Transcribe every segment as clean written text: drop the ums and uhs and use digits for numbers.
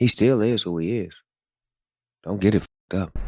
He still is who he is. Don't get it fucked up.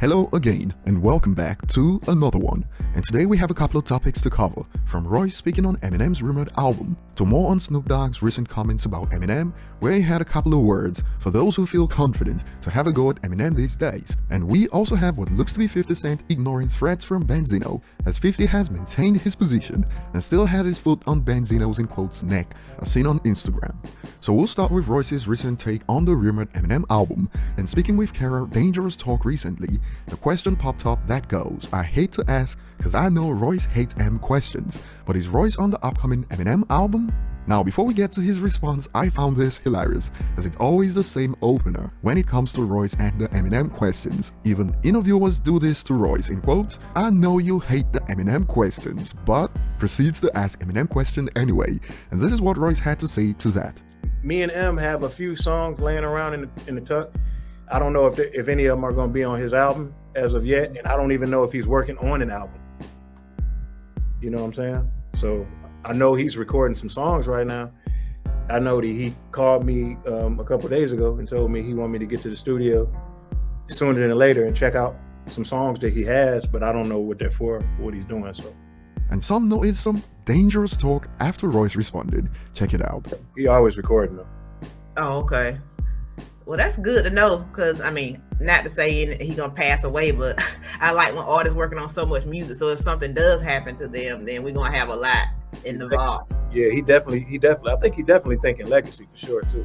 Hello again, and welcome back to another one. And today we have a couple of topics to cover, from Royce speaking on Eminem's rumored album, to more on Snoop Dogg's recent comments about Eminem, where he had a couple of words for those who feel confident to have a go at Eminem these days. And we also have what looks to be 50 Cent ignoring threats from Benzino, as 50 has maintained his position and still has his foot on Benzino's in quotes neck, as seen on Instagram. So we'll start with Royce's recent take on the rumored Eminem album, and speaking with Kara Dangerous Talk recently, the question popped up that goes, I hate to ask because I know Royce hates M questions, but is Royce on the upcoming Eminem album? Now before we get to his response, I found this hilarious, as it's always the same opener when it comes to Royce and the Eminem questions. Even interviewers do this to Royce in quotes, I know you hate the Eminem questions, but proceeds to ask Eminem question anyway, and this is what Royce had to say to that. Me and M have a few songs laying around in the tuck. I don't know if any of them are going to be on his album as of yet, and I don't even know if he's working on an album. You know what I'm saying? So I know he's recording some songs right now. I know that he called me a couple of days ago and told me he wanted me to get to the studio sooner than later and check out some songs that he has, but I don't know what they're for, what he's doing. So. And some noted some dangerous talk after Royce responded. Check it out. He always recording though. Oh, okay. Well, that's good to know, because I mean, not to say he gonna pass away, but I like when artists working on so much music. So if something does happen to them, then we're gonna have a lot in the vault. Yeah, he definitely. I think he definitely thinking legacy for sure too.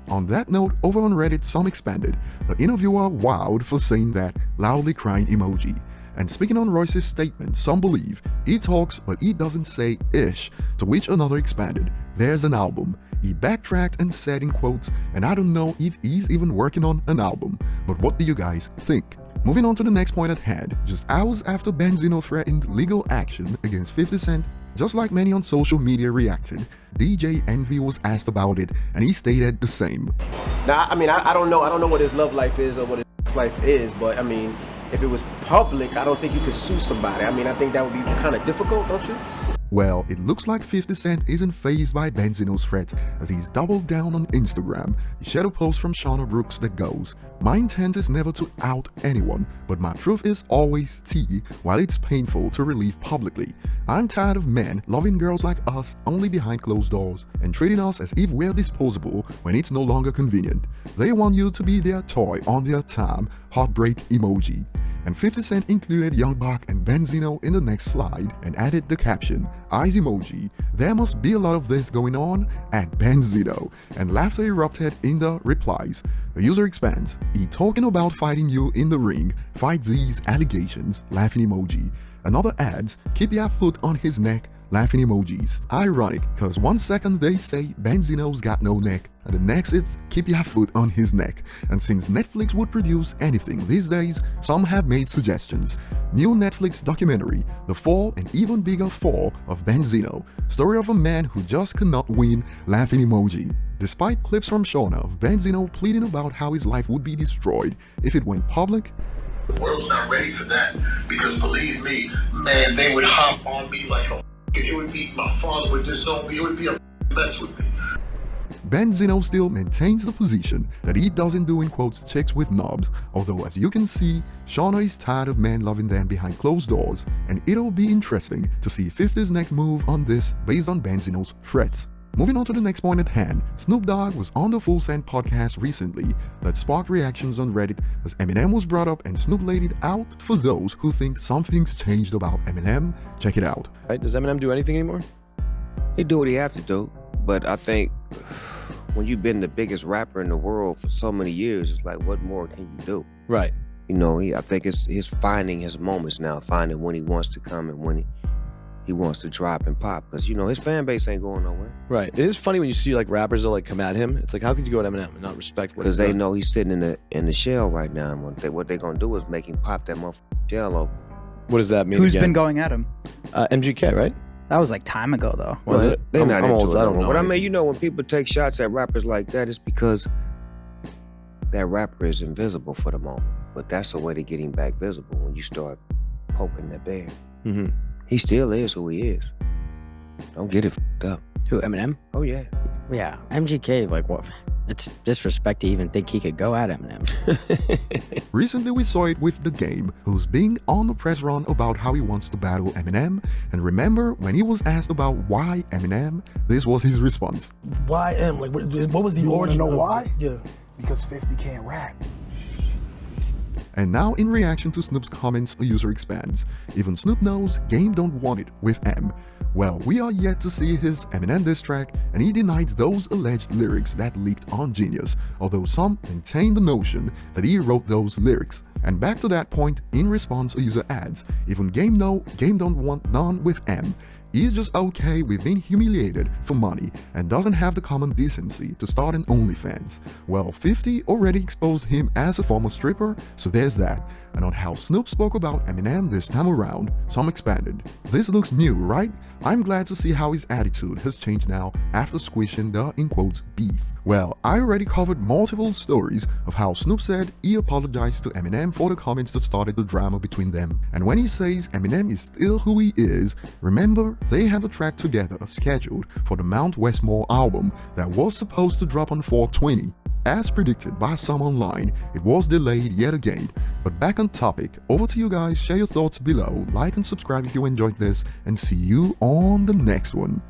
On that note, over on Reddit, some expanded. The interviewer wowed for saying that loudly crying emoji. And speaking on Royce's statement, some believe he talks but he doesn't say ish, to which another expanded. There's an album. He backtracked and said in quotes, and I don't know if he's even working on an album, but what do you guys think? Moving on to the next point at hand, just hours after Benzino threatened legal action against 50 Cent, just like many on social media reacted, DJ Envy was asked about it, and he stated the same. Now, I mean, I don't know what his love life is or what his life is, but I mean, if it was public, I don't think you could sue somebody. I mean, I think that would be kind of difficult, don't you? Well, it looks like 50 Cent isn't fazed by Benzino's threat, as he's doubled down on Instagram. He shared a post from Shauna Brooks that goes, my intent is never to out anyone, but my truth is always T, while it's painful to relieve publicly. I'm tired of men loving girls like us only behind closed doors, and treating us as if we're disposable when it's no longer convenient. They want you to be their toy on their time, heartbreak emoji. And 50 Cent included Young Buck and Benzino in the next slide and added the caption, eyes emoji, there must be a lot of this going on at Benzino, and laughter erupted in the replies. The user expands, he talking about fighting you in the ring, fight these allegations, laughing emoji. Another adds, keep your foot on his neck, laughing emojis. Ironic, cause 1 second they say Benzino's got no neck, and the next it's keep your foot on his neck. And since Netflix would produce anything these days, some have made suggestions. New Netflix documentary, The Fall and Even Bigger Fall of Benzino, story of a man who just cannot win, laughing emoji. Despite clips from Shauna of Benzino pleading about how his life would be destroyed if it went public, the world's not ready for that, because believe me, man, they would hop on me like a it would be, my father would disown me, it would be a mess with me. Benzino still maintains the position that he doesn't do in quotes chicks with knobs, although as you can see, Shauna is tired of men loving them behind closed doors, and it'll be interesting to see 50's next move on this based on Benzino's threats. Moving on to the next point at hand, Snoop Dogg was on the Full Send podcast recently that sparked reactions on Reddit as Eminem was brought up and Snoop laid it out for those who think something's changed about Eminem. Check it out. Right, does Eminem do anything anymore? He do what he have to do, but I think when you've been the biggest rapper in the world for so many years, it's like, what more can you do? Right. You know, I think it's his finding his moments now, finding when he wants to come and when he wants to drop and pop, because, you know, his fan base ain't going nowhere. Right. It is funny when you see like rappers that like come at him. It's like, how could you go at Eminem and not respect what Because they know he's sitting in the shell right now, and what they're gonna do is make him pop that motherfucking shell open. What does that mean? Who's again? been going at him? MGK, right? That was like time ago, though. Was it? They're not I'm into old, it so I don't no more. know. But I mean, you know, when people take shots at rappers like that, it's because that rapper is invisible for the moment. But that's a way to get him back visible when you start poking that bear. Mm-hmm. He still is who he is. Don't get it fucked up. Who, Eminem? Oh yeah. Yeah, MGK, like what? It's disrespect to even think he could go at Eminem. Recently we saw it with The Game, who's being on the press run about how he wants to battle Eminem, and remember when he was asked about why Eminem, this was his response. Why M? Like, what was the You wanna origin? know of- why? Yeah. Because 50 can't rap. And now in reaction to Snoop's comments, a user expands. Even Snoop knows Game don't want it with M. Well, we are yet to see his Eminem diss track, and he denied those alleged lyrics that leaked on Genius, although some maintain the notion that he wrote those lyrics. And back to that point, in response a user adds, even Game know Game don't want none with M. He's just okay with being humiliated for money and doesn't have the common decency to start an OnlyFans. Well, 50 already exposed him as a former stripper, so there's that. And on how Snoop spoke about Eminem this time around, some expanded. This looks new, right? I'm glad to see how his attitude has changed now after squishing the, in quotes, beef. Well, I already covered multiple stories of how Snoop said he apologized to Eminem for the comments that started the drama between them. And when he says Eminem is still who he is, remember they have a track together scheduled for the Mount Westmore album that was supposed to drop on 4/20. As predicted by some online, it was delayed yet again. But back on topic, over to you guys, share your thoughts below, like and subscribe if you enjoyed this, and see you on the next one.